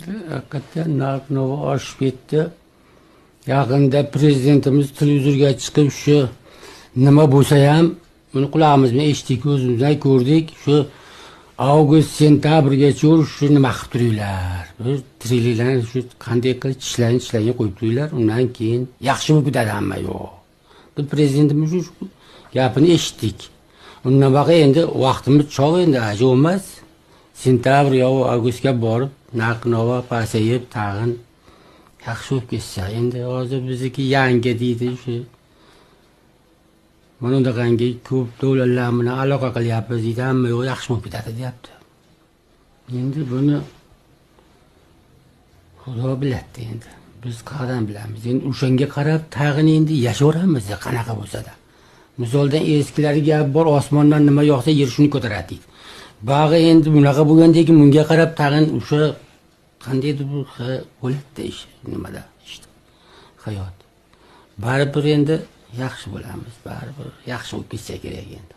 Hakikaten narx-navo oshib ketdi. Yaqinda prezidentimiz televizorga chiqib shu nima bo'lsa ham buni qulog'imiz bilan eshitdik, o'zimizdan ko'rdik. Shu avgust sentabrgacha shu nima qilib turinglar. Bir trillion shu qanday qilib tishlarini qo'yib turinglar. Undan keyin yaxshi bo'lib ketadi hamma yo'q. Biz prezidentimiz shu gapini eshitdik. Undan baqa endi vaqtimiz choq endi ajoy emas. Sentabr yo avgustga borib narx-navo pasayib tag'in yaxshi bo'lib ketsa. Endi hozir bizniki yangi deydi shu. Mana undaqangi ko'p davlatlar bilan aloqa qilyapmiz deydi, hamma yo'q yaxshi bo'lib ketadi deyapti. Endi buni Xudo biladi endi. Biz qayerdan bilamiz? Endi o'shanga qarab tag'in endi yashayveramiz qanaqa bo'lsa-da. Misoldan eskilarga gap bor, osmondan nima yoqsa yer shuni ko'taradi deydi. Bag'i endi bunaqa bo'lgandek bunga qarab tag'in o'sha qandaydir bu bo'ladi ish, nimada işte hayot. Baribir endi yaxshi bo'lamiz, baribir yaxshi bo'lib ketsa kerak endi.